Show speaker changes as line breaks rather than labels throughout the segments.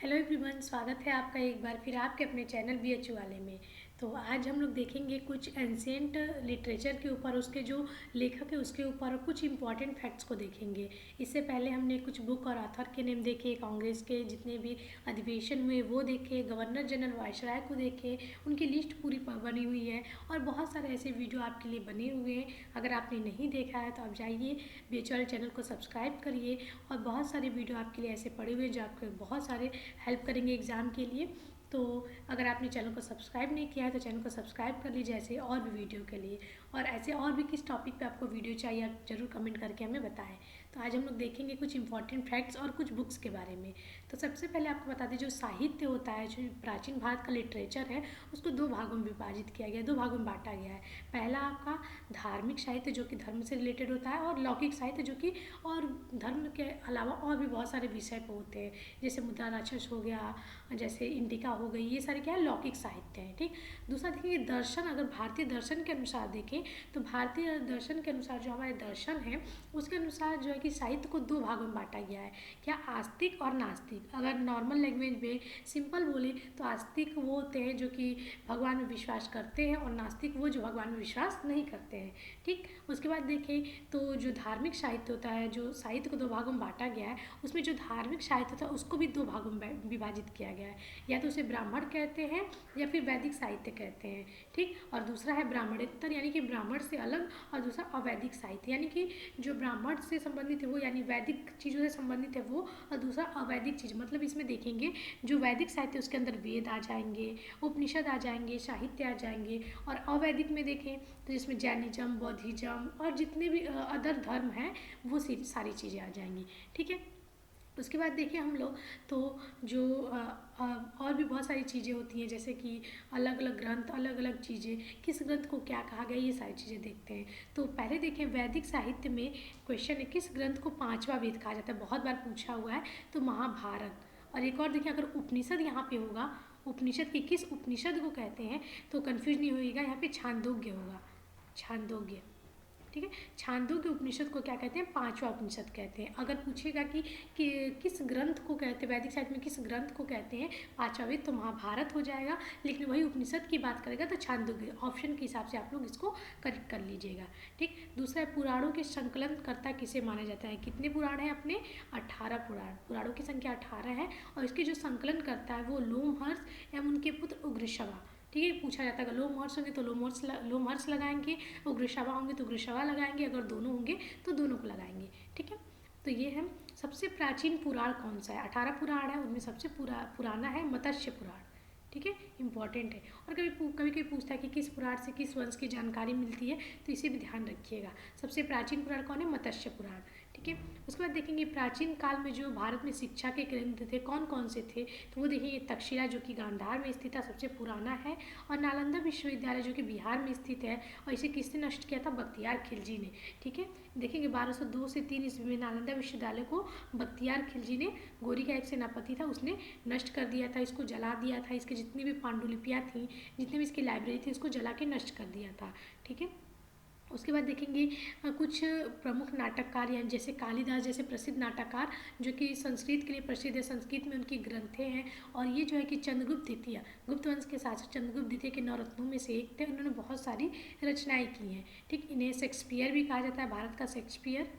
Hello everyone, स्वागत है आपका एक बार फिर आपके अपने चैनल BHU वाले में। तो आज हम लोग देखेंगे कुछ एंशिएंट लिटरेचर के ऊपर, उसके जो लेखक है उसके ऊपर, और कुछ इंपॉर्टेंट फैक्ट्स को देखेंगे। इससे पहले हमने कुछ बुक और ऑथर के नेम देखे, कांग्रेस के जितने भी अधिवेशन हुए वो देखे, गवर्नर जनरल वायसराय को देखे, उनकी लिस्ट पूरी बनी हुई है और बहुत सारे ऐसे वीडियो आपके लिए बने हुए हैं। अगर आपने नहीं देखा है तो आप जाइए BHU चैनल को सब्सक्राइब करिए, और बहुत सारे वीडियो आपके लिए ऐसे पड़े हुए हैं जो आपके बहुत सारे हेल्प करेंगे एग्ज़ाम के लिए। तो अगर आपने चैनल को सब्सक्राइब नहीं किया है तो चैनल को सब्सक्राइब कर लीजिए ऐसे और भी वीडियो के लिए। और ऐसे और भी किस टॉपिक पे आपको वीडियो चाहिए आप ज़रूर कमेंट करके हमें बताएं। तो आज हम लोग देखेंगे कुछ इंपॉर्टेंट फैक्ट्स और कुछ बुक्स के बारे में। तो सबसे पहले आपको बता दें, जो साहित्य होता है, जो प्राचीन भारत का लिटरेचर है, उसको दो भागों में विभाजित किया गया है, दो भागों में बांटा गया है। पहला आपका धार्मिक साहित्य जो कि धर्म से रिलेटेड होता है, और लौकिक साहित्य जो कि और धर्म के अलावा और भी बहुत सारे विषय पर होते हैं, जैसे मुद्रा राक्षस हो गया, जैसे इंडिका हो गई, ये सारे क्या है, लौकिक साहित्य है। ठीक। दूसरा देखिए दर्शन, अगर भारतीय दर्शन के अनुसार देखें तो भारतीय दर्शन के अनुसार जो हमारे दर्शन है उसके अनुसार जो है कि साहित्य को दो भागों में बांटा गया है। क्या? आस्तिक और नास्तिक। अगर नॉर्मल लैंग्वेज में सिंपल बोले तो आस्तिक वो होते हैं जो कि भगवान में विश्वास करते हैं, और नास्तिक वो जो भगवान में विश्वास नहीं करते हैं। ठीक। उसके बाद देखें तो जो धार्मिक साहित्य होता है, जो साहित्य को दो भागों में बांटा गया है, उसमें जो धार्मिक साहित्य था उसको भी दो भागों में विभाजित किया गया है। या तो उसे ब्राह्मण कहते हैं या फिर वैदिक साहित्य कहते हैं। ठीक। और दूसरा है ब्राह्मणेतर, यानी कि ब्राह्मण से अलग, और दूसरा अवैदिक साहित्य, यानी कि जो ब्राह्मण से संबंधित है वो, यानी वैदिक चीज़ों से संबंधित है वो, और दूसरा अवैदिक चीज़। मतलब इसमें देखेंगे जो वैदिक साहित्य उसके अंदर वेद आ जाएंगे, उपनिषद आ जाएंगे, साहित्य आ जाएंगे। और अवैदिक में देखें तो इसमें जैनिज्म, बौद्धिज्म और जितने भी अदर धर्म हैं वो सारी चीज़ें आ जाएंगी। ठीक है। उसके बाद देखिए हम लोग तो जो और भी बहुत सारी चीज़ें होती हैं, जैसे कि अलग अलग ग्रंथ, अलग अलग चीज़ें, किस ग्रंथ को क्या कहा गया, ये सारी चीज़ें देखते हैं। तो पहले देखें वैदिक साहित्य में क्वेश्चन है, किस ग्रंथ को पांचवा वेद कहा जाता है, बहुत बार पूछा हुआ है, तो महाभारत। और एक और देखिए, अगर उपनिषद यहाँ पे होगा, उपनिषद की किस उपनिषद को कहते हैं, तो कन्फ्यूज नहीं होइएगा, यहाँ पे छांदोग्य होगा, छांदोग्य। ठीक है। छांदोग्य उपनिषद को क्या कहते हैं, पांचवा उपनिषद कहते हैं। अगर पूछेगा कि किस ग्रंथ को कहते हैं, वैदिक साहित्य में किस ग्रंथ को कहते हैं पांचवा वेद, तो महाभारत हो जाएगा। लेकिन वही उपनिषद की बात करेगा तो छांदोग्य। ऑप्शन के हिसाब से आप लोग इसको करेक्ट कर लीजिएगा। ठीक। दूसरा है पुराणों के संकलन कर्ता किसे माना जाता है। कितने पुराण है अपने? 18 पुराण। पुराणों की संख्या 18 है, और इसके जो संकलन करता है वो लोमहर्ष एवं उनके पुत्र उग्रश्रवा। ठीक है। पूछा जाता है लोमहर्ष होंगे तो लोमहर्ष लगाएंगे, उग्रश्रवा होंगे तो उग्रश्रवा लगाएंगे, अगर दोनों होंगे तो दोनों को लगाएंगे। ठीक है। तो ये है सबसे प्राचीन पुराण कौन सा है। 18 पुराण है, उनमें सबसे पुराना है मत्स्य पुराण। ठीक है। इंपॉर्टेंट है। और कभी कभी पूछता है कि किस पुराण से किस वंश की जानकारी मिलती है, तो इसे भी ध्यान रखिएगा। सबसे प्राचीन पुराण कौन है? मत्स्य पुराण। ठीक है। उसके बाद देखेंगे प्राचीन काल में जो भारत में शिक्षा के केंद्र थे कौन कौन से थे, तो वो देखेंगे तक्षशिला जो कि गांधार में स्थित है, सबसे पुराना है। और नालंदा विश्वविद्यालय जो कि बिहार में स्थित है, और इसे किसने नष्ट किया था? बख्तियार खिलजी ने। ठीक है। देखेंगे 1202 से 3 ईस्वी में नालंदा विश्वविद्यालय को बख्तियार खिलजी ने, गोरी का एक सेनापति था, उसने नष्ट कर दिया था, इसको जला दिया था। इसकी जितनी भी पांडुलिपियाँ थी, जितनी भी इसकी लाइब्रेरी थी, उसको जला के नष्ट कर दिया था। ठीक है। उसके बाद देखेंगे कुछ प्रमुख नाटककार, यानी जैसे कालिदास जैसे प्रसिद्ध नाटककार जो कि संस्कृत के लिए प्रसिद्ध है, संस्कृत में उनकी ग्रंथें हैं। और ये जो है कि चंद्रगुप्त द्वितीय, गुप्त वंश के शासक चंद्रगुप्त द्वितीय के नवरत्नों में से एक थे। उन्होंने बहुत सारी रचनाएं की हैं। ठीक। इन्हें शेक्सपियर भी कहा जाता है, भारत का शेक्सपियर।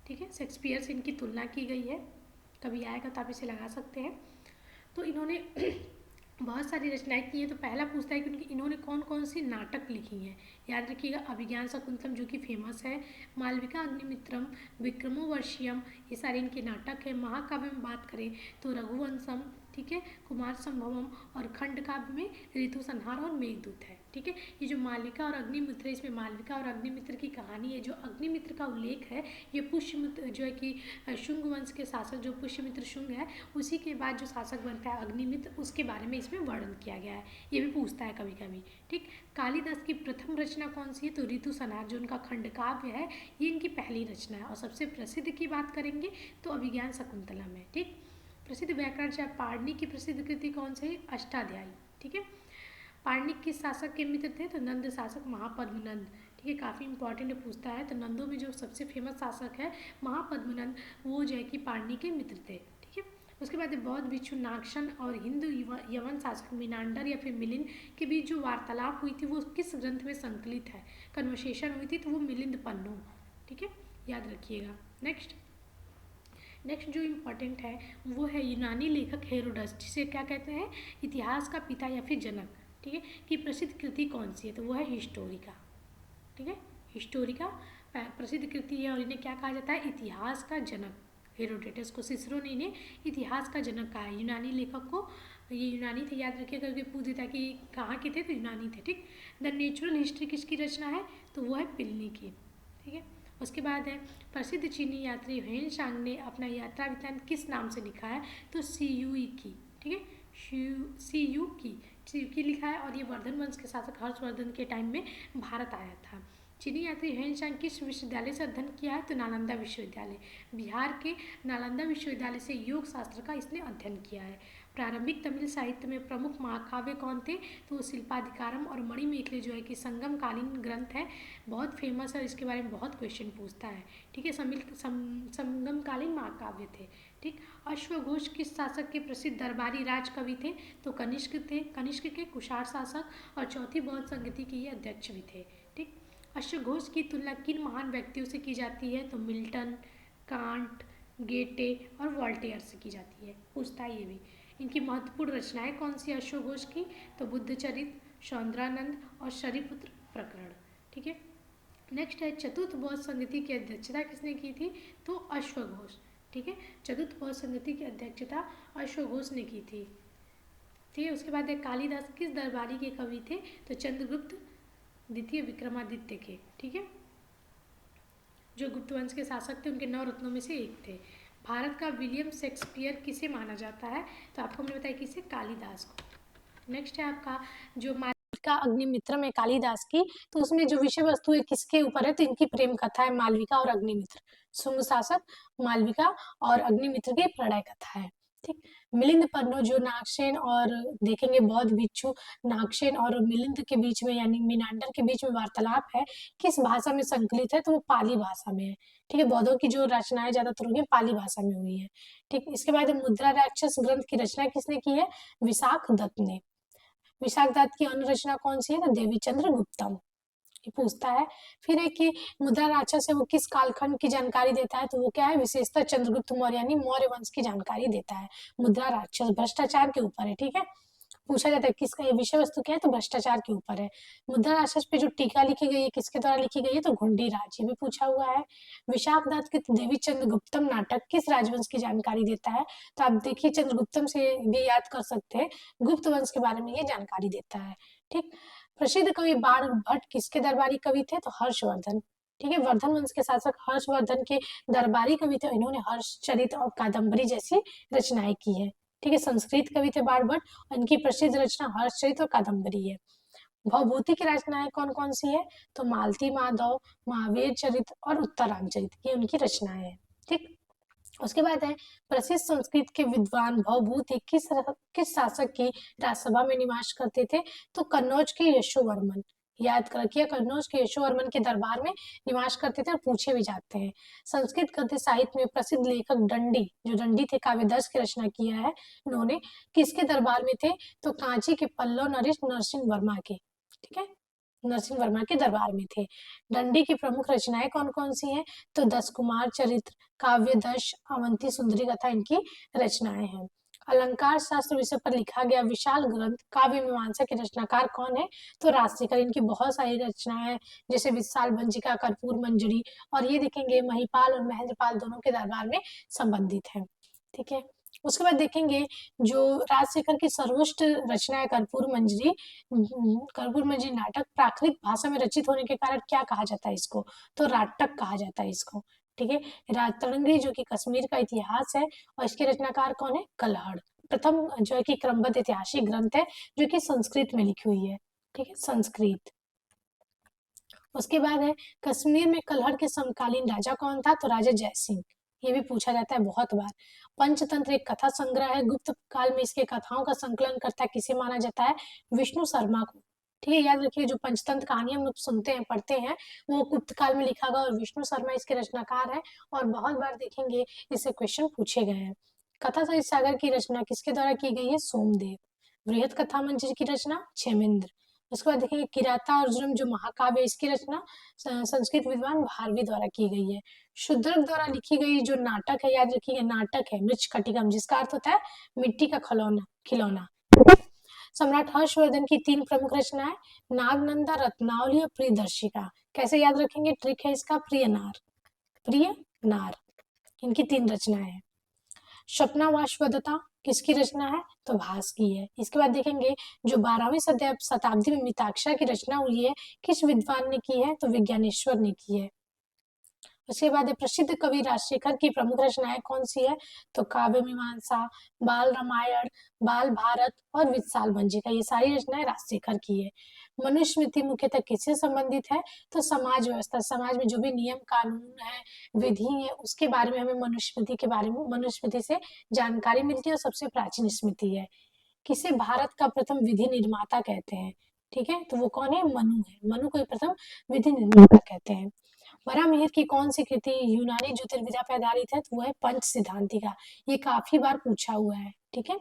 ठीक है। शेक्सपियर से इनकी तुलना की गई है, कभी आएगा तो आप इसे लगा सकते हैं। तो इन्होंने बहुत सारी रचनाएं की हैं। तो पहला पूछता है कि इन्होंने कौन कौन सी नाटक लिखी हैं। याद रखिएगा, अभिज्ञान शाकुंतलम जो कि फेमस है, मालविका अग्निमित्रम, विक्रमोर्वशीयम, ये सारे इनके नाटक है। महाकाव्य में बात करें तो रघुवंशम, ठीक है, कुमार संभवम, और खंड काव्य में ऋतु संहार और मेघदूत है। ठीक है। ये जो मालविका और अग्निमित्र, इसमें मालविका और अग्निमित्र की कहानी है। जो अग्निमित्र का उल्लेख है ये पुष्यमित्र जो है कि शुंग वंश के शासक जो पुष्यमित्र शुंग है, उसी के बाद जो शासक बनता है अग्निमित्र, उसके बारे में इसमें वर्णन किया गया है। ये भी पूछता है कभी कभी। ठीक। कालिदास की प्रथम रचना कौन सी है, तो ऋतु संहार जो उनका खंड काव्य है, ये इनकी पहली रचना है। और सबसे प्रसिद्ध की बात करेंगे तो अभिज्ञान शाकुंतलम है। ठीक। प्रसिद्ध व्याकरण चाहे पाणिनि की प्रसिद्ध कृति कौन सी है? अष्टाध्यायी। ठीक है। पाणिनि किस शासक के मित्र थे, तो नंद शासक महापद्मनंद। ठीक है। काफ़ी इंपॉर्टेंट पूछता है। तो नंदों में जो सबसे फेमस शासक है महापद्मनंद, वो जो है कि पाणिनि के मित्र थे। ठीक है। उसके उसके बाद बौद्ध भिक्षु नागशन और हिंदू यवन शासक मिनांडर या फिर मिलिंद के बीच जो वार्तालाप हुई थी वो किस ग्रंथ में संकलित है, कन्वर्सेशन हुई थी, तो वो मिलिंद पन्नू। ठीक है, याद रखिएगा। नेक्स्ट जो इम्पॉर्टेंट है वो है यूनानी लेखक हेरोडस, जिसे क्या कहते हैं, इतिहास का पिता या फिर जनक। ठीक है, कि प्रसिद्ध कृति कौन सी है, तो वो है हिस्टोरिका। ठीक है, हिस्टोरिका प्रसिद्ध कृति है और इन्हें क्या कहा जाता है, इतिहास का जनक। हेरोडेटस को सिसरो ने इन्हें इतिहास का जनक कहा है। यूनानी लेखक को, ये यूनानी थे, याद रखिएगा क्योंकि पूछ देता कि कहाँ के थे, तो यूनानी थे। ठीक, द नेचुरल हिस्ट्री किसकी रचना है, तो वो है प्लिनी की। ठीक है, उसके बाद है प्रसिद्ध चीनी यात्री ह्वेन सांग ने अपना यात्रा वृत्तांत किस नाम से लिखा है, तो सीयूई की। ठीक है, सीयू की लिखा है और ये वर्धन वंश के शासक हर्षवर्धन के टाइम में भारत आया था। चीनी यात्री ह्वेन सांग किस विश्वविद्यालय से अध्ययन किया है, तो नालंदा विश्वविद्यालय। बिहार के नालंदा विश्वविद्यालय से योग शास्त्र का इसने अध्ययन किया है। प्रारंभिक तमिल साहित्य में प्रमुख महाकाव्य कौन थे, तो वो शिल्पाधिकारम और मणिमेखले जो है कि संगमकालीन ग्रंथ है, बहुत फेमस है, इसके बारे में बहुत क्वेश्चन पूछता है। ठीक है, संगमकालीन महाकाव्य थे। ठीक, अश्वघोष किस शासक के प्रसिद्ध दरबारी राजकवि थे, तो कनिष्क थे, कनिष्क के कुषाण शासक और चौथी बौद्ध संगति के ये अध्यक्ष भी थे। ठीक, अश्वघोष की तुलना किन महान व्यक्तियों से की जाती है, तो मिल्टन, कांट, गेटे और वॉल्टेयर से की जाती है, पूछता है ये भी। इनकी महत्वपूर्ण रचनाएं कौन सी अश्वघोष की, तो बुद्धचरित, सौंदरानंद और शरीपुत्र प्रकरण। ठीक है, नेक्स्ट है चतुर्थ बौद्ध संगति की अध्यक्षता किसने की थी, तो अश्वघोष। ठीक है, चतुर्थ बौद्ध संगति की अध्यक्षता अश्वघोष ने की थी। ठीक है, उसके बाद है कालिदास किस दरबारी के कवि थे, तो चंद्रगुप्त द्वितीय विक्रमादित्य के। ठीक है, जो गुप्त वंश के शासक थे उनके 9 रत्नों में से एक थे। भारत का विलियम शेक्सपियर किसे माना जाता है, तो आपको मैंने बताया किसे, कालिदास को। नेक्स्ट है आपका जो मालविका अग्निमित्र में कालिदास की, तो उसमें जो विषय वस्तु है किसके ऊपर है, तो इनकी प्रेम कथा है, मालविका और अग्निमित्र। शुंग शासक मालविका और अग्निमित्र की प्रणय कथा है। ठीक, मिलिंद पन्नो जो नागसेन और देखेंगे बौद्ध भिक्षु नागसेन और मिलिंद के बीच में यानी मिनांडर के बीच में वार्तालाप है, किस भाषा में संकलित है, तो वो पाली भाषा में है। ठीक है, बौद्धों की जो रचनाएं ज्यादातर हुई है पाली भाषा में हुई है। ठीक, इसके बाद मुद्रा राक्षस ग्रंथ की रचना किसने की है, विशाख दत्त ने। विशाख दत्त की अन्य रचना कौन सी है, तो देवीचंद्र गुप्तम। ये पूछता है। फिर है कि मुद्रा राक्षस है वो किस कालखंड की जानकारी देता है, तो वो क्या है, विशेषतः चंद्रगुप्त मौर्य यानी मौर्य वंश की जानकारी देता है। मुद्रा राक्षस भ्रष्टाचार के ऊपर है। ठीक है, पूछा जाता है किसका, ये विषय वस्तु क्या है, तो भ्रष्टाचार के ऊपर है। मुद्रा राक्षस पे जो टीका लिखी गई है किसके द्वारा लिखी गई है, तो घुंडी राज, ये भी पूछा हुआ है। विशाख दत्त के देवीचंद्र गुप्तम नाटक किस राजवंश की जानकारी देता है, तो आप देखिए चंद्रगुप्तम से भी याद कर सकते हैं, गुप्त वंश के बारे में ये जानकारी देता है। ठीक, प्रसिद्ध कवि बाण भट्ट किसके दरबारी कवि थे, तो हर्षवर्धन। ठीक है, वर्धन वंश के शासक हर्षवर्धन के दरबारी कवि थे, इन्होंने हर्षचरित और कादम्बरी जैसी रचनाएं की है। ठीक है, संस्कृत कवि थे बाण भट्ट, इनकी प्रसिद्ध रचना हर्षचरित और कादम्बरी है। भवभूति की रचनाएं कौन कौन सी है, तो मालती माधव, महावीर चरित और उत्तरांचरित, ये उनकी रचनाएं हैं। ठीक, उसके बाद है प्रसिद्ध संस्कृत के विद्वान भवभूति किस शासक की राजसभा में निवास करते थे, तो कन्नौज के यशोवर्मन। याद कर रखिए, कन्नौज के यशोवर्मन के दरबार में निवास करते थे और पूछे भी जाते हैं। संस्कृत गद्य साहित्य में प्रसिद्ध लेखक दंडी, जो दंडी थे काव्य 10 की रचना किया है इन्होंने, किसके दरबार में थे, तो कांची के पल्लव नरेश नरसिंह वर्मा के। ठीक है, नरसिंह वर्मा के दरबार में थे। दंडी की प्रमुख रचनाएं कौन कौन सी हैं, तो 10 कुमार चरित्र, काव्य दश, अवंती सुंदरी कथा इनकी रचनाएं हैं। अलंकार शास्त्र विषय पर लिखा गया विशाल ग्रंथ काव्य मीमांसा के रचनाकार कौन है, तो राशिकर। इनकी बहुत सारी रचनाएं हैं, जैसे विशाल भंजिका, कर्पूर मंजरी, और ये देखेंगे महिपाल और महेंद्रपाल दोनों के दरबार में संबंधित है। ठीक है, उसके बाद देखेंगे जो राजशेखर की सर्वोच्च रचना है कर्पूर मंजरी। कर्पूर मंजरी नाटक प्राकृत भाषा में रचित होने के कारण क्या कहा जाता है इसको, तो राटक कहा जाता है इसको। ठीक है, राजतरंगी जो कि कश्मीर का इतिहास है और इसके रचनाकार कौन है, कल्हड़। प्रथम जो है कि क्रमबद्ध ऐतिहासिक ग्रंथ है जो कि संस्कृत में लिखी हुई है। ठीक है, संस्कृत। उसके बाद है कश्मीर में कल्हड़ के समकालीन राजा कौन था, तो राजा जयसिंह। ये भी पूछा जाता है बहुत बार। पंचतंत्र एक कथा संग्रह है, गुप्त काल में इसके कथाओं का संकलन करता किसे माना जाता है, विष्णु शर्मा को। ठीक है, याद रखिए जो पंचतंत्र कहानी हम लोग सुनते हैं पढ़ते हैं वो गुप्त काल में लिखा गया और विष्णु शर्मा इसके रचनाकार है और बहुत बार देखेंगे इससे क्वेश्चन पूछे गए हैं। कथा साहित्य सागर की रचना किसके द्वारा की गई है? सोमदेव। बृहद कथा मंजरी की रचना क्षेमेंद्र। उसके बाद देखेंगे किराता अर्जुनम जो महाकाव्य है, इसकी रचना संस्कृत विद्वान भारवी द्वारा की गई है। शूद्रक द्वारा लिखी गई जो नाटक है, याद रखिए नाटक है मृच्छकटिकम, जिसका अर्थ होता है मिट्टी का खिलौना खिलौना। सम्राट हर्षवर्धन की 3 प्रमुख रचनाएं नागनंदा, रत्नावली और प्रियदर्शिका। कैसे याद रखेंगे? ट्रिक है इसका, प्रिय नार, इनकी 3 रचनाएं हैं। स्वप्नावाश्वदता किसकी रचना है? तो भास की है। इसके बाद देखेंगे जो 12वीं शताब्दी में मिताक्षरा की रचना हुई है, किस विद्वान ने की है? तो विज्ञानेश्वर ने की है। उसके बाद प्रसिद्ध कवि राजशेखर की प्रमुख रचनाएं कौन सी है? तो काव्य मीमांसा, बाल रामायण, बाल भारत और वित्साल भंजिका, ये सारी रचनाएं राजशेखर की है। मनुस्मृति मुख्यतः किससे संबंधित है? तो समाज व्यवस्था, समाज में जो भी नियम कानून है, विधि है, उसके बारे में हमें मनुस्मृति से जानकारी मिलती है और सबसे प्राचीन स्मृति है। किसे भारत का प्रथम विधि निर्माता कहते हैं? ठीक है, तो वो कौन है? मनु है। मनु को प्रथम विधि निर्माता कहते हैं। वराहमिहिर की कौन सी कृति यूनानी ज्योतिर्विद्या पर आधारित है? तो वो है पंच सिद्धांतिका। ये काफी बार पूछा हुआ है। ठीक है,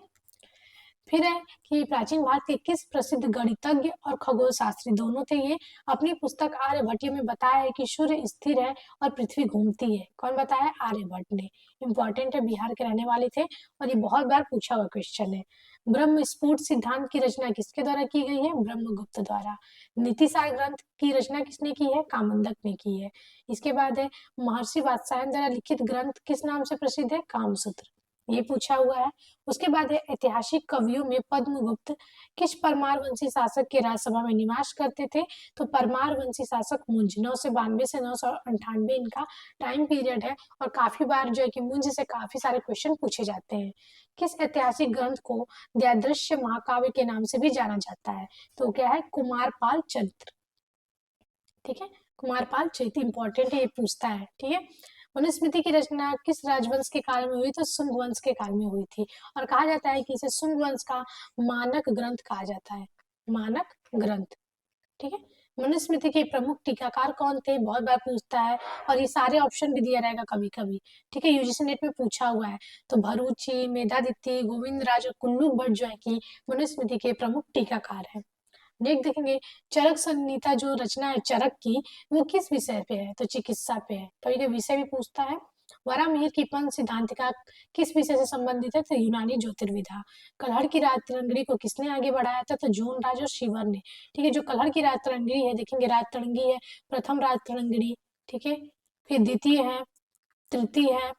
फिर है कि प्राचीन भारत के किस प्रसिद्ध गणितज्ञ और खगोल शास्त्री, दोनों थे ये, अपनी पुस्तक आर्यभट्ट में बताया है कि सूर्य स्थिर है और पृथ्वी घूमती है। कौन बताया? आर्यभट्ट ने। इंपॉर्टेंट है, बिहार के रहने वाले थे और ये बहुत बार पूछा हुआ क्वेश्चन है। ब्रह्म स्फुट सिद्धांत की रचना किसके द्वारा की गई है? ब्रह्मगुप्त द्वारा। नीतिसार ग्रंथ की रचना किसने की है? कामंदक ने की है। इसके बाद है महर्षि वात्स्यायन द्वारा लिखित ग्रंथ किस नाम से प्रसिद्ध है? कामसूत्र, ये पूछा हुआ है। उसके बाद है ऐतिहासिक कवियों में पद्मगुप्त किस परमार वंशी शासक के राजसभा में निवास करते थे? तो परमार वंशी शासक मुंज, 992 से 998 इनका टाइम पीरियड है और काफी बार जो है कि मुंज से काफी सारे क्वेश्चन पूछे जाते हैं। किस ऐतिहासिक ग्रंथ को दयादृश्य महाकाव्य के नाम से भी जाना जाता है? तो क्या है? कुमारपाल चरित्र। ठीक है, कुमारपाल चरित्र इंपॉर्टेंट है, ये पूछता है। ठीक है, मनुस्मृति की रचना किस राजवंश के काल में हुई? तो शुंग वंश के काल में हुई थी और कहा जाता है कि इसे शुंग वंश का मानक ग्रंथ कहा जाता है। मानक ग्रंथ। ठीक है, मनुस्मृति के प्रमुख टीकाकार कौन थे? बहुत बार पूछता है और ये सारे ऑप्शन भी दिया रहेगा कभी कभी। ठीक है, यूजीसी नेट में पूछा हुआ है। तो भरूची, मेधादित्य, गोविंद राज और कुल्लू भट्ट जो है कि मनुस्मृति के प्रमुख टीकाकार है। नेक्स्ट देखेंगे चरक संहिता जो रचना है चरक की, वो किस विषय पे है? तो चिकित्सा पे है। तो ये विषय भी पूछता है। वराहमिहिर की पंच सिद्धांतिका किस विषय से संबंधित है? तो यूनानी ज्योतिर्विद्या। कलहड़ की रात तिरंगड़ी को किसने आगे बढ़ाया था? तो जोन राज और शिवर ने। ठीक है, जो कलहड़ की रात तिरंगड़ी है, देखेंगे रात तिरंगी है, प्रथम रात तिरंगड़ी, ठीक है, फिर द्वितीय है, तृतीय है,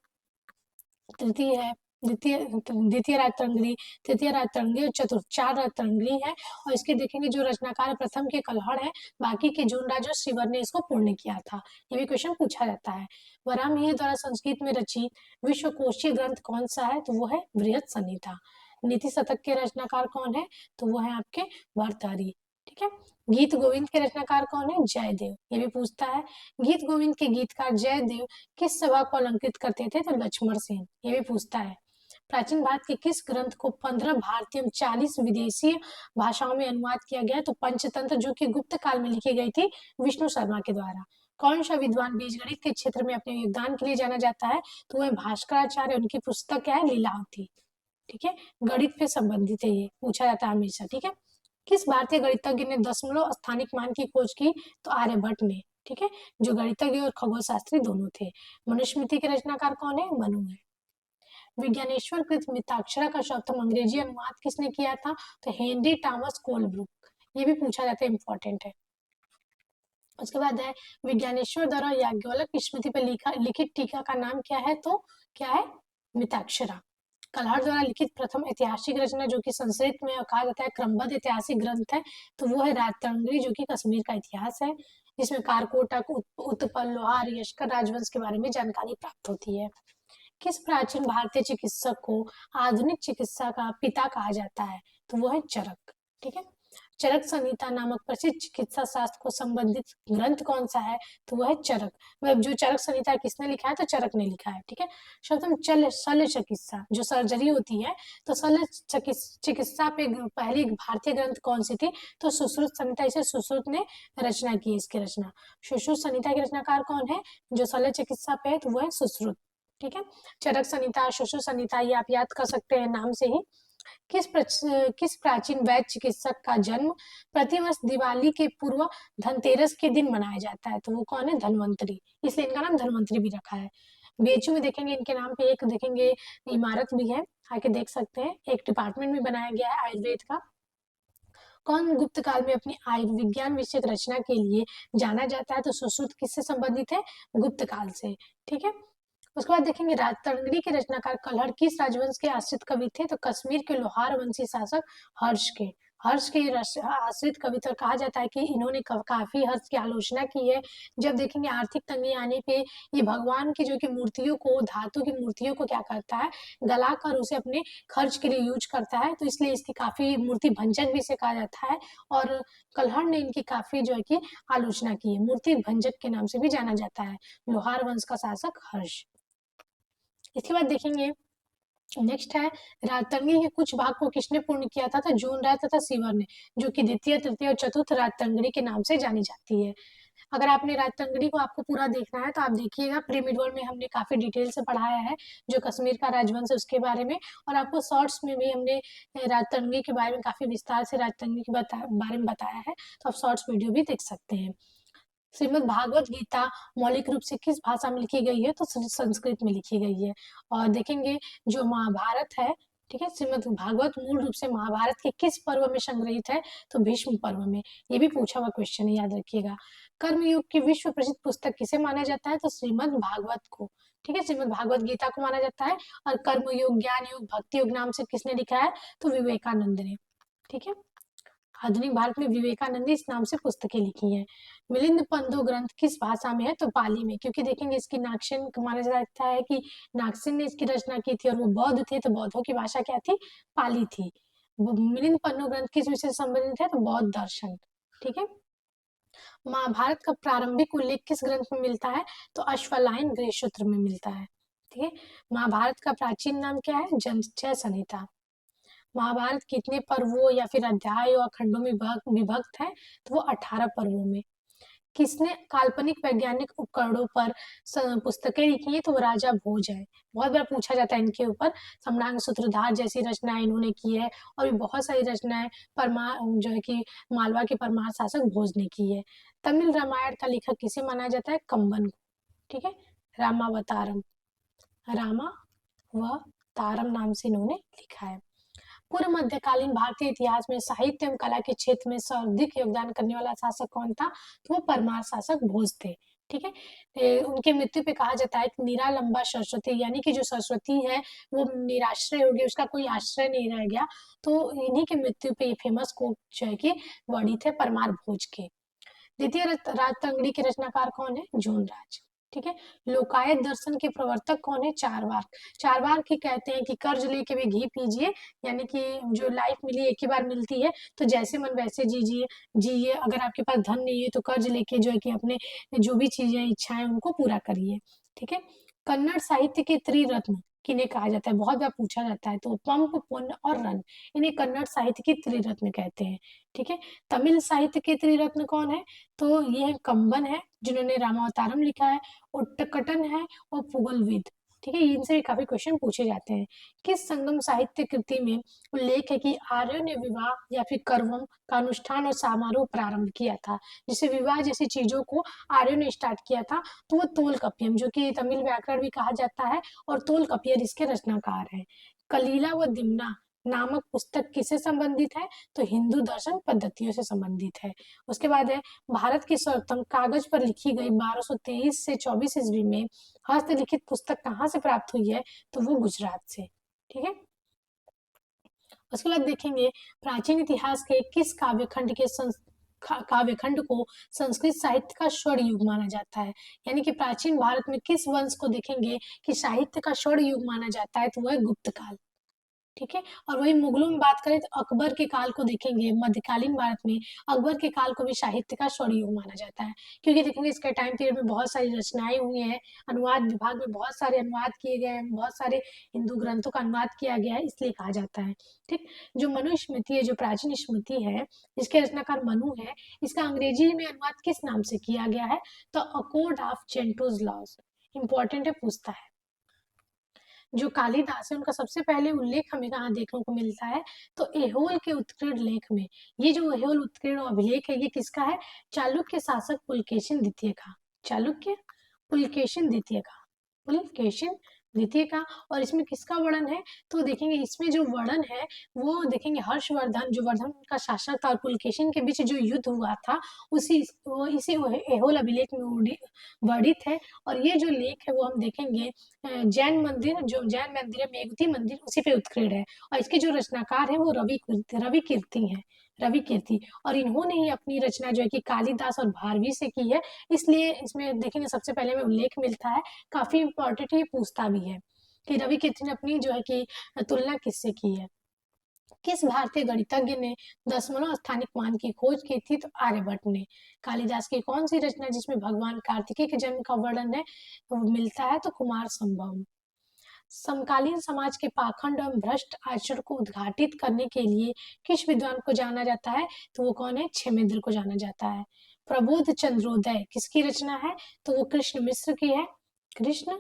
तृतीय है, द्वितीय राग तरंगरी, तृतीय राग तरंगरी और चतुर्थ, 4 राग तरंगरी है। और इसके देखेंगे जो रचनाकार प्रथम के कलहड़ है, बाकी के जोनराज और शिवर ने इसको पूर्ण किया था। ये भी क्वेश्चन पूछा जाता है। वराहमिहिर द्वारा संस्कृत में रचित विश्वकोशीय ग्रंथ कौन सा है? तो वो है बृहद संहिता। नीति शतक के रचनाकार कौन है? तो वो है आपके भर्तृहरि। ठीक है, गीत गोविंद के रचनाकार कौन है? जयदेव, ये भी पूछता है। गीत गोविंद के गीतकार जयदेव किस सभा को अलंकृत करते थे? तो लक्ष्मण सेन, ये भी पूछता है। प्राचीन भारत के किस ग्रंथ को 15 भारतीय एवं 40 विदेशी भाषाओं में अनुवाद किया गया? तो पंचतंत्र, जो कि गुप्त काल में लिखी गई थी विष्णु शर्मा के द्वारा। कौन सा विद्वान बीजगणित के क्षेत्र में अपने योगदान के लिए जाना जाता है? तो वह भास्कराचार्य, उनकी पुस्तक क्या है? लीलावती। ठीक है, गणित पे संबंधित है, ये पूछा जाता है हमेशा। ठीक है, किस भारतीय गणितज्ञ ने दशमलव स्थानिक मान की खोज की? तो आर्यभट्ट ने। ठीक है, जो गणितज्ञ और खगोल शास्त्री दोनों थे। मनुस्मृति के रचनाकार कौन है? मनु है। विज्ञानेश्वर कृत मिताक्षरा का शब्द अंग्रेजी अनुवाद किसने किया था? तो हेनरी टॉमस कोलब्रुक, ये भी पूछा जाता है, इंपॉर्टेंट है। उसके बाद है विज्ञानेश्वर द्वारा याज्ञवल्क्य स्मृति पर लिखित टीका का नाम क्या है? तो क्या है? मिताक्षरा। कलहड़ द्वारा लिखित प्रथम ऐतिहासिक रचना जो कि संस्कृत में कहा जाता है क्रमबद्ध ऐतिहासिक ग्रंथ है, तो वो है राजतरंगिणी, जो कि कश्मीर का इतिहास है, जिसमें कारकोटक, उत्पल, लोहार, यशकर राजवंश के बारे में जानकारी प्राप्त होती है। किस प्राचीन भारतीय चिकित्सक को आधुनिक चिकित्सा का पिता कहा जाता है? तो वो है चरक। ठीक है, चरक संहिता नामक प्रसिद्ध चिकित्सा शास्त्र को संबंधित ग्रंथ कौन सा है? तो वह है चरक। मतलब जो चरक संहिता किसने लिखा है? तो चरक ने लिखा है। ठीक है, शब्द शल्य चिकित्सा, जो सर्जरी होती है, तो शल्य चिकित्सा पे पहली भारतीय ग्रंथ कौन सी थी? तो सुश्रुत संहिता, इसे सुश्रुत ने रचना की है। इसकी रचना सुश्रुत संहिता के रचनाकार कौन है? जो शल्य चिकित्सा पे है, तो वो है सुश्रुत। ठीक है। चरक संहिता, सुश्रुत संहिता ये आप याद कर सकते हैं नाम से ही। किस प्राचीन वैद्य चिकित्सक का जन्म प्रतिवर्ष दिवाली के पूर्व धनतेरस के दिन मनाया जाता है? तो वो कौन है? धन्वंतरी, इसलिए इनका नाम धन्वंतरी भी रखा है। बीएचयू में देखेंगे इनके नाम पे एक देखेंगे इमारत भी है, आके देख सकते हैं। एक डिपार्टमेंट भी बनाया गया है आयुर्वेद का। कौन गुप्त काल में अपनी आयुर्विज्ञान विषयक रचना के लिए जाना जाता है? तो सुश्रुत किससे संबंधित है? गुप्त काल से। ठीक है। उसके बाद देखेंगे राजतरंगिणी के रचनाकार कल्हड़ किस राजवंश के आश्रित कवि थे? तो कश्मीर के लोहार वंशी शासक हर्ष के आश्रित कवि। तो कहा जाता है कि इन्होंने काफी हर्ष की आलोचना की है। जब देखेंगे आर्थिक तंगी आने पे ये भगवान की जो कि मूर्तियों को, धातु की मूर्तियों को क्या करता है? गलाकर उसे अपने खर्च के लिए यूज करता है, तो इसलिए इसकी काफी मूर्ति भंजक भी इसे कहा जाता है। और कल्हड़ ने इनकी काफी जो है कि आलोचना की है, मूर्ति भंजक के नाम से भी जाना जाता है लोहार वंश का शासक हर्ष। इसके बाद देखेंगे नेक्स्ट है राजतंगी के कुछ भाग को किसने पूर्ण किया था? तो जून राय तथा सीवर ने, जो कि द्वितीय, तृतीय और चतुर्थ राजतंगड़ी के नाम से जानी जाती है। अगर आपने राजतंगड़ी को आपको पूरा देखना है तो आप देखिएगा, प्री मिडवर्ल्ड में हमने काफी डिटेल से पढ़ाया है जो कश्मीर का राजवंश है उसके बारे में, और आपको शॉर्ट्स में भी हमने राजतंगी के बारे में काफी विस्तार से राजतंगी के बारे में बताया है, तो आप शॉर्ट्स वीडियो भी देख सकते हैं। श्रीमद् भागवत गीता मौलिक रूप से किस भाषा में लिखी गई है? तो संस्कृत में लिखी गई है। और देखेंगे जो महाभारत है, ठीक है, श्रीमद् भागवत मूल रूप से महाभारत के किस पर्व में संग्रहित है? तो भीष्म पर्व में। ये भी पूछा हुआ क्वेश्चन है, याद रखिएगा। कर्मयोग की विश्व प्रसिद्ध पुस्तक किसे माना जाता है? तो श्रीमद् भागवत को। ठीक है, श्रीमद् भागवत गीता को माना जाता है। और कर्मयोग, ज्ञान योग, भक्ति योग नाम से किसने लिखा है? तो विवेकानंद ने। ठीक है, आधुनिक भारत में विवेकानंद इस नाम से पुस्तकें लिखी हैं। मिलिंद पंतो ग्रंथ किस भाषा में है? तो पाली में, क्योंकि देखेंगे इसकी नागसेन माना जाता है कि नागसेन ने इसकी रचना की थी और वो बौद्ध थे, तो बौद्धों की भाषा क्या थी? पाली थी। मिलिंद पंतो ग्रंथ किस विषय से संबंधित है? तो बौद्ध दर्शन। ठीक है। महाभारत का प्रारंभिक उल्लेख किस ग्रंथ में मिलता है? तो अश्वलायन गृहसूत्र में मिलता है। ठीक है। महाभारत का प्राचीन नाम क्या है? जन्मचय संहिता। महाभारत कितने पर्वों या फिर अध्याय और खंडों में विभक्त है? तो वो 18 पर्वों में। किसने काल्पनिक वैज्ञानिक उपकरणों पर पुस्तकें लिखी है? तो वो राजा भोज है। बहुत बार पूछा जाता है इनके ऊपर। सम्रांग सूत्रधार जैसी रचनाएं इन्होंने की है, और भी बहुत सारी रचनाएं परमार जो है कि मालवा के परमार शासक भोज ने की है। तमिल रामायण का लेखक किसे माना जाता है? कंबन को। ठीक है, रामावतारम, रामा व तारम नाम से इन्होंने लिखा है। पूर्व मध्यकालीन भारतीय इतिहास में साहित्य एवं कला के क्षेत्र में सर्वाधिक योगदान करने वाला शासक कौन था? तो वो परमार शासक भोज थे। ठीक है। उनके मृत्यु पे कहा जाता है कि निरालंबा सरस्वती, यानी कि जो सरस्वती है वो निराश्रय हो गई, उसका कोई आश्रय नहीं रह गया, तो इन्हीं के मृत्यु पे ये फेमस कोट जो है कि वर्णित थे परमार भोज के। द्वितीय राजतंगड़ी के रचनाकार कौन है? जोनराज। ठीक है। लोकायत दर्शन के प्रवर्तक कौन है? चारवाक। चारवाक ही कहते हैं कि कर्ज लेके भी घी पीजिए, यानी कि जो लाइफ मिली एक ही बार मिलती है, तो जैसे मन वैसे जीजिए जिए। अगर आपके पास धन नहीं है तो कर्ज लेके जो है कि अपने जो भी चीजें इच्छाएं उनको पूरा करिए। ठीक है। कन्नड़ साहित्य के त्रिरत्न किन्हें कहा जाता है? बहुत बार पूछा जाता है, तो पंप, पुण्य और रन, इन्हें कन्नड़ साहित्य के त्रिरत्न कहते हैं। ठीक है। तमिल साहित्य के त्रिरत्न कौन है? तो ये कंबन है जिन्होंने रामावतारम लिखा है, उट्टकटन है और पुगलविद। ठीक है, इनसे काफी क्वेश्चन पूछे जाते हैं। किस संगम साहित्य कृति में उल्लेख है कि आर्यों ने विवाह या फिर कर्वम का अनुष्ठान और समारोह प्रारंभ किया था? जिसे विवाह जैसी चीजों को आर्यों ने स्टार्ट किया था, तो वो तोलकपियम, जो कि तमिल व्याकरण भी कहा जाता है, और तोलकपियर इसके रचनाकार है। कलीला व दिमना नामक पुस्तक किससे संबंधित है? तो हिंदू दर्शन पद्धतियों से संबंधित है। उसके बाद है भारत की सर्वप्रथम कागज पर लिखी गई 1223 से 24 ईस्वी में हस्तलिखित पुस्तक कहाँ से प्राप्त हुई है? तो वो गुजरात से। ठीक है। उसके बाद देखेंगे प्राचीन इतिहास के किस काव्यखंड को संस्कृत साहित्य का स्वर्ण युग माना जाता है? यानी कि प्राचीन भारत में किस वंश को देखेंगे कि साहित्य का स्वर्ण युग माना जाता है? तो वह है गुप्त काल। ठीक है। और वही मुगलों में बात करें तो अकबर के काल को देखेंगे, मध्यकालीन भारत में अकबर के काल को भी साहित्य का स्वर्ण युग माना जाता है, क्योंकि देखेंगे इसके टाइम पीरियड में बहुत सारी रचनाएं हुई हैं, अनुवाद विभाग में बहुत सारे अनुवाद किए गए हैं, बहुत सारे हिंदू ग्रंथों का अनुवाद किया गया है, इसलिए कहा जाता है। ठीक। जो मनु स्मृति है, जो प्राचीन स्मृति है जिसके रचनाकार मनु है, इसका अंग्रेजी में अनुवाद किस नाम से किया गया है? तो a code of Gentoo laws. Important है, पूछता है। जो कालिदास है उनका सबसे पहले उल्लेख हमें कहाँ देखने को मिलता है, तो ऐहोल के उत्कीर्ण लेख में। ये जो ऐहोल उत्कीर्ण अभिलेख है ये किसका है? चालुक्य शासक पुलकेशिन द्वितीय का। चालुक्य पुलकेशिन द्वितीय का। पुलकेशिन द्वितीय का। और इसमें किसका वर्णन है? तो देखेंगे इसमें जो वर्णन है वो देखेंगे हर्षवर्धन, जो वर्धन का शासक था, और पुलकेशिन के बीच जो युद्ध हुआ था इसी ऐहोल अभिलेख में वर्णित है। और ये जो लेख है वो हम देखेंगे जैन मंदिर, जो जैन मंदिर है मेगुती मंदिर, उसी पे उत्कीर्ण है। और इसके जो रचनाकार है वो रवि कीर्ति है। रवि कीर्ति। और इन्होंने ही अपनी रचना जो है कि कालिदास और भारवी से की है, इसलिए इसमें देखेंगे सबसे पहले में उल्लेख मिलता है। काफी इंपॉर्टेंट है, ये पूछता भी है कि रवि कीर्ति ने अपनी जो है कि तुलना किससे की है। किस भारतीय गणितज्ञ ने दशमलव स्थानिक मान की खोज की थी? तो आर्यभट्ट ने। कालिदास की कौन सी रचना जिसमें भगवान कार्तिकेय के जन्म का वर्णन है वो मिलता है? तो कुमार संभव। समकालीन समाज के पाखंड एवं भ्रष्ट आचरण को उद्घाटित करने के लिए किस विद्वान को जाना जाता है? तो वो कौन है? क्षेमेंद्र को जाना जाता है। प्रबोध चंद्रोदय किसकी रचना है? तो वो कृष्ण मिश्र की है। कृष्ण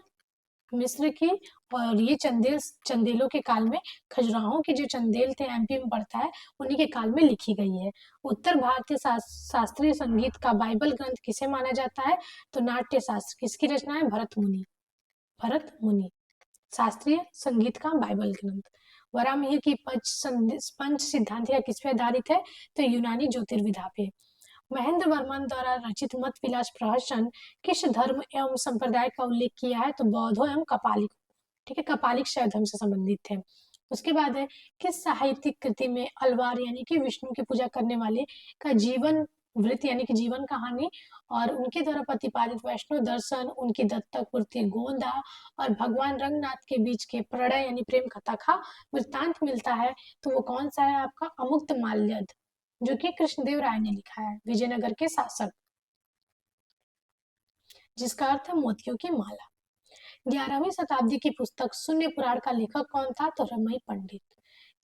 मिस्र की। और ये चंदेलों के काल में, खजुराहों के जो चंदेल थे एमपी में पड़ता है, उन्हीं के काल में लिखी गई है। उत्तर भारतीय शास्त्रीय संगीत का बाइबल ग्रंथ किसे माना जाता है? तो नाट्य शास्त्र किसकी रचना है? भरत मुनि। भरत मुनि शास्त्रीय संगीत का बाइबल ग्रंथ। वराहमिहिर की पंच सिद्धांत किस पे आधारित है? तो यूनानी ज्योतिर्विद्या पे। महेंद्र वर्मन द्वारा रचित मत विलास प्रहसन किस धर्म एवं संप्रदाय का उल्लेख किया है? तो बौद्धों एवं कपालिक। ठीक है, कपालिक शैव धर्म से संबंधित थे। उसके बाद है किस साहित्यिक कृति में अलवार यानी कि विष्णु की पूजा करने वाले का जीवन वृत्त यानी कि जीवन कहानी और उनके द्वारा प्रतिपादित वैष्णव दर्शन, उनकी दत्तक पूर्ति गोंदा और भगवान रंगनाथ के बीच के प्रणय यानी प्रेम कथा का वृत्तांत मिलता है? तो वो कौन सा है आपका? अमुक्त माल्यद, जो कि कृष्णदेव राय ने लिखा है, विजयनगर के शासक, जिसका अर्थ है मोतियों की माला। 11वीं शताब्दी की पुस्तक शून्य पुराण का लेखक कौन था? तो रमई पंडित।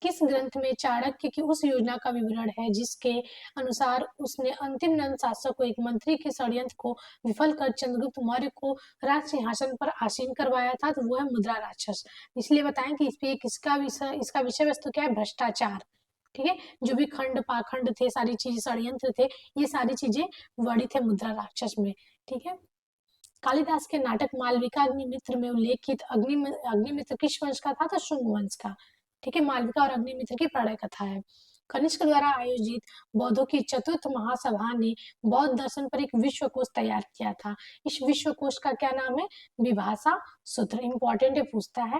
किस ग्रंथ में चाणक्य की उस योजना का विवरण है जिसके अनुसार उसने अंतिम नंद शासक को एक मंत्री के षड्यंत्र को विफल कर चंद्रगुप्त मौर्य को राज सिंहासन पर आसीन करवाया था? तो वो है मुद्रा राक्षस। इसलिए बताएं कि इस पे किसका विषय, इसका विषय वस्तु क्या है? भ्रष्टाचार। ठीक है, जो भी खंड पाखंड थे, सारी चीज षड्यंत्र थे, ये सारी चीजें वर्णित है मुद्रा राक्षस में। ठीक है, कालिदास के नाटक मालविका अग्निमित्र में उल्लेखित अग्निमित्र किस वंश का था? तो शुंग वंश का। ठीक है, मालविका और अग्निमित्र की प्रणय कथा है। कनिष्क द्वारा आयोजित बौद्धों की चतुर्थ महासभा ने बौद्ध दर्शन पर एक विश्वकोश तैयार किया था। इस विश्वकोश का क्या नाम है? विभाषा सूत्र। इंपॉर्टेंट है, पूछता है।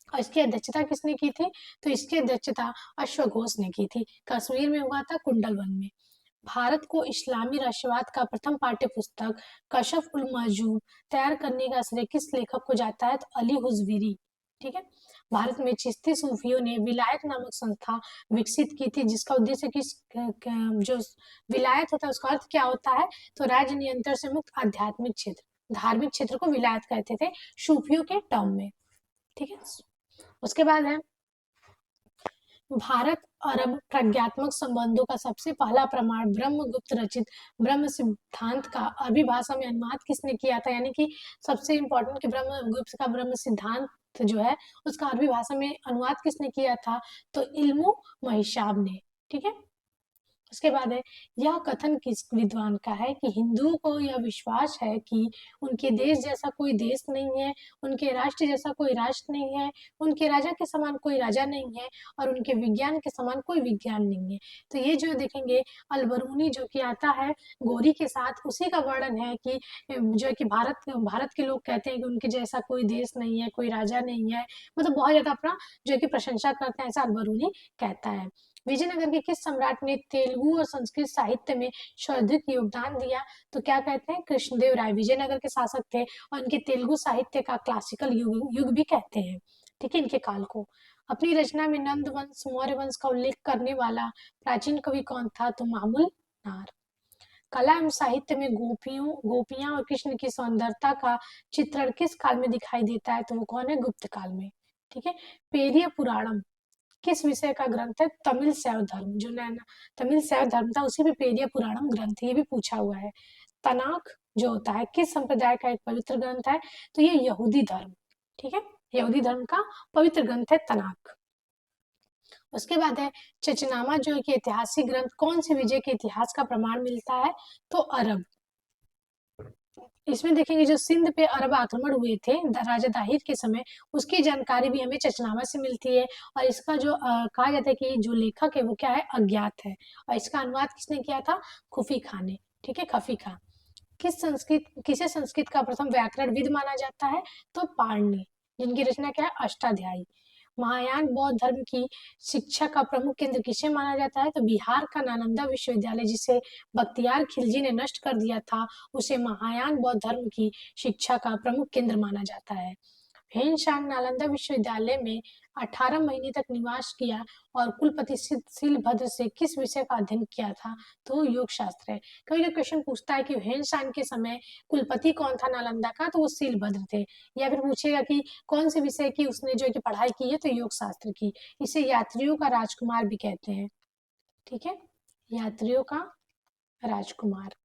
और इसकी अध्यक्षता किसने की थी? तो इसकी अध्यक्षता अश्वघोष ने की थी। कश्मीर में हुआ था, कुंडल वन में। भारत को इस्लामी राष्ट्रवाद का प्रथम पाठ्य पुस्तक कशफ उल महजूब तैयार करने का श्रेय किस लेखक को जाता है? तो अली हुजवीरी। ठीक है, भारत में चिश्ती सूफियों ने विलायत नामक संस्था विकसित की थी, जिसका उद्देश्य जो विलायत होता है उसका अर्थ क्या होता है? तो राज्य नियंत्रण से मुक्त आध्यात्मिक क्षेत्र, धार्मिक क्षेत्र को विलायत कहते थे सूफियों के टर्म में। ठीक है, उसके बाद है भारत अरब प्रज्ञात्मक संबंधों का सबसे पहला प्रमाण ब्रह्मगुप्त रचित ब्रह्म सिद्धांत का अरबी भाषा में अनुवाद किसने किया था? यानी कि सबसे इंपॉर्टेंट कि ब्रह्मगुप्त का ब्रह्म सिद्धांत जो है उसका अरबी भाषा में अनुवाद किसने किया था? तो इल्मु महिशाब ने। ठीक है, उसके बाद है यह कथन किस विद्वान का है कि हिंदुओं को यह विश्वास है कि उनके देश जैसा कोई देश नहीं है, उनके राष्ट्र जैसा कोई राष्ट्र नहीं है, उनके राजा के समान कोई राजा नहीं है और उनके विज्ञान के समान कोई विज्ञान नहीं है। तो ये जो देखेंगे अलबरूनी जो कि आता है गोरी के साथ, उसी का वर्णन है कि जो है कि भारत के लोग कहते हैं कि उनके जैसा कोई देश नहीं है, कोई राजा नहीं है, मतलब बहुत ज्यादा अपना जो है कि प्रशंसा करते हैं, ऐसा अलबरूनी कहता है। विजयनगर के किस सम्राट ने तेलुगु और संस्कृत साहित्य में सर्वाधिक योगदान दिया? तो क्या कहते हैं? कृष्णदेव राय विजयनगर के शासक थे और इनके तेलुगु साहित्य का क्लासिकल युग भी कहते हैं। ठीक है, इनके काल को। अपनी रचना में नंद वंश मौर्य वंश का उल्लेख करने वाला प्राचीन कवि कौन था? तो मामूल नार। कला एवं साहित्य में गोपियां और कृष्ण की सौंदर्यता का चित्रण किस काल में दिखाई देता है? तो वो कौन है? गुप्त काल में। ठीक है, पेरिय पुराणम किस विषय का ग्रंथ है? तमिल शैव धर्म। जो नैना तमिल शैव धर्म था उसी पे पेरिया पुराणम ग्रंथ है, ये भी पूछा हुआ है। तनाक जो होता है किस संप्रदाय का एक पवित्र ग्रंथ है? तो ये यहूदी धर्म। ठीक है, यहूदी धर्म का पवित्र ग्रंथ है तनाक। उसके बाद है चचनामा, जो है कि ऐतिहासिक ग्रंथ। कौन से विजय के इतिहास का प्रमाण मिलता है? तो अरब। इसमें देखेंगे जो सिंध पे अरब आक्रमण हुए थे राजा दाहिर के समय, उसकी जानकारी भी हमें चचनामा से मिलती है। और इसका जो कहा जाता है कि जो लेखक है वो क्या है? अज्ञात है। और इसका अनुवाद किसने किया था? खुफी खां ने। ठीक है, खफी खां। किसे संस्कृत का प्रथम व्याकरणविद माना जाता है? तो पाणिनि, जिनकी रचना क्या है? अष्टाध्यायी। महायान बौद्ध धर्म की शिक्षा का प्रमुख केंद्र किसे माना जाता है? तो बिहार का नालंदा विश्वविद्यालय, जिसे बख्तियार खिलजी ने नष्ट कर दिया था, उसे महायान बौद्ध धर्म की शिक्षा का प्रमुख केंद्र माना जाता है। हेनशांग नालंदा विश्वविद्यालय में 18 महीने तक निवास किया और कुलपति सीलभद्र से किस विषय का अध्ययन किया था? तो योग शास्त्र है। कभी क्वेश्चन पूछता है कि हेनशांग के समय कुलपति कौन था नालंदा का? तो वो सीलभद्र थे। या फिर पूछेगा कि कौन से विषय की उसने जो है कि पढ़ाई की है? तो योग शास्त्र की। इसे यात्रियों का राजकुमार भी कहते हैं। ठीक है, यात्रियों का राजकुमार।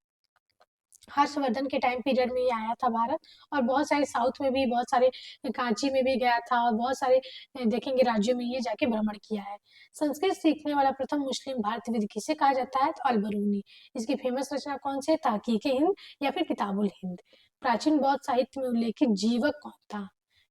हर्षवर्धन के टाइम पीरियड में ये आया था भारत। और बहुत सारे साउथ में भी, बहुत सारे कांची में भी गया था, और बहुत सारे देखेंगे राज्यों में ये जाके भ्रमण किया है। संस्कृत सीखने वाला प्रथम मुस्लिम भारतीय किसे कहा जाता है? तो अलबरूनी। इसकी फेमस रचना कौन सी है? तहकीक हिंद या फिर किताबुल हिंद। प्राचीन बौद्ध साहित्य में उल्लेखित जीवक कौन था?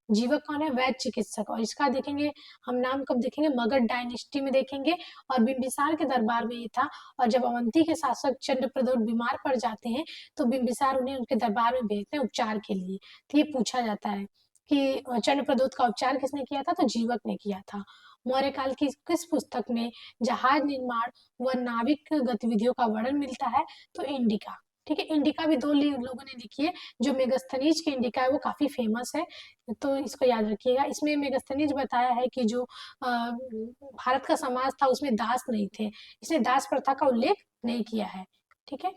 जीवक कौन है? वैद्य चिकित्सक। और इसका देखेंगे हम नाम कब देखेंगे? मगध डायनेस्टी में देखेंगे, और बिंबिसार के दरबार में ये था। और जब अवंती के शासक चंद्रप्रद्योत बीमार पड़ जाते हैं तो बिंबिसार उन्हें उनके दरबार में भेजते हैं उपचार के लिए। तो ये पूछा जाता है कि चंद्रप्रद्योत का उपचार किसने किया था? तो जीवक ने किया था। मौर्य काल की किस पुस्तक में जहाज निर्माण व नाविक गतिविधियों का वर्णन मिलता है? तो इंडिका। ठीक है, इंडिका भी दो लोगों ने लिखी है। जो मेगास्थनीज की इंडिका है वो काफी फेमस है, तो इसको याद रखिएगा। इसमें मेगास्थनीज बताया है कि जो भारत का समाज था उसमें दास नहीं थे, इसने दास प्रथा का उल्लेख नहीं किया है। ठीक है,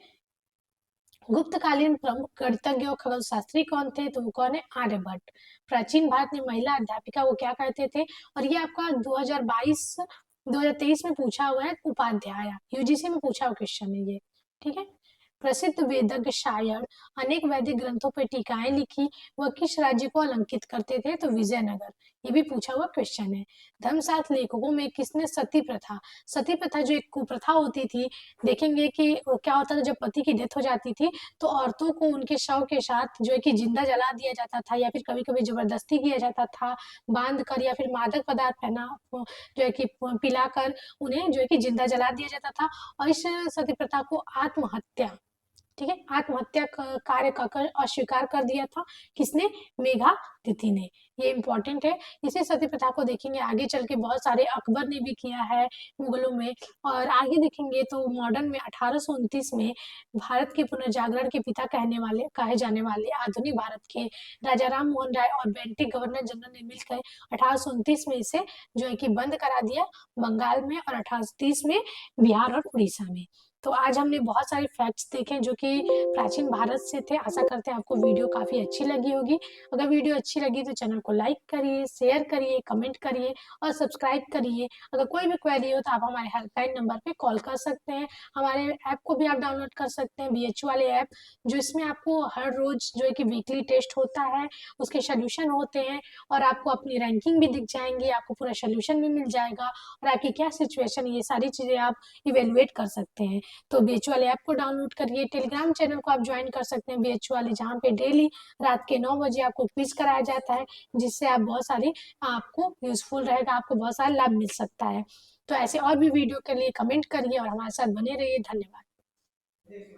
गुप्तकालीन प्रमुख गणितज्ञ और खगोल शास्त्री कौन थे? तो वो कौन है? आर्यभट्ट। प्राचीन भारत में महिला अध्यापिका को क्या कहते थे? और ये आपका 2023 में पूछा हुआ है, उपाध्याय, यूजीसी में पूछा हुआ क्वेश्चन है ये। ठीक है, प्रसिद्ध वेदज्ञ शायर अनेक वैदिक ग्रंथों पर टीकाएं लिखी, वह किस राज्य को अलंकित करते थे? तो विजयनगर। ये भी पूछा हुआ क्वेश्चन है। धर्मशास्त्र लेखकों में किसने सती प्रथा, सती प्रथा जो एक कुप्रथा होती थी, देखेंगे कि क्या होता था, जब पति की डेथ हो जाती थी तो औरतों को उनके शव के साथ जो है कि जिंदा जला दिया जाता था, या फिर कभी कभी जबरदस्ती किया जाता था, बांध कर या फिर मादक पदार्थ पहना जो है कि पिलाकर उन्हें जो है कि जिंदा जला दिया जाता था। और इस सती प्रथा को आत्महत्या, ठीक है, आत्महत्या कार्य कर अस्वीकार कर दिया था। किसने? मेघातिथि ने। ये इंपॉर्टेंट है। इसी सती प्रथा को देखेंगे आगे चल के बहुत सारे, अकबर ने भी किया है मुगलों में। और आगे देखेंगे तो मॉडर्न में 1829 में भारत के पुनर्जागरण के पिता कहे जाने वाले आधुनिक भारत के राजा राम मोहन राय और बेंटिक गवर्नर जनरल ने मिलकर 1829 में इसे जो है कि बंद करा दिया बंगाल में, और 1830 में बिहार और उड़ीसा में। तो आज हमने बहुत सारे फैक्ट्स देखे जो कि प्राचीन भारत से थे। आशा करते हैं आपको वीडियो काफी अच्छी लगी होगी। अगर वीडियो अच्छी लगी तो चैनल को लाइक करिए, शेयर करिए, कमेंट करिए और सब्सक्राइब करिए। अगर कोई भी क्वेरी हो तो आप हमारे हेल्पलाइन नंबर पे कॉल कर सकते हैं। हमारे ऐप को भी आप डाउनलोड कर सकते हैं, बीएचयू वाले ऐप, जो इसमें आपको हर रोज जो है कि वीकली टेस्ट होता है, उसके सोल्यूशन होते हैं, और आपको अपनी रैंकिंग भी दिख जाएंगी, आपको पूरा सोल्यूशन भी मिल जाएगा, और आपकी क्या सिचुएशन, ये सारी चीजें आप इवेलुएट कर सकते हैं। तो बीएचयू वाले ऐप को डाउनलोड करिए। टेलीग्राम चैनल को आप ज्वाइन कर सकते हैं बीएचयू वाले, जहाँ पे डेली रात के 9 बजे आपको क्विज कराया जाता है, जिससे आप बहुत सारी, आपको यूजफुल रहेगा, आपको बहुत सारा लाभ मिल सकता है। तो ऐसे और भी वीडियो के लिए कमेंट करिए और हमारे साथ बने रहिए। धन्यवाद।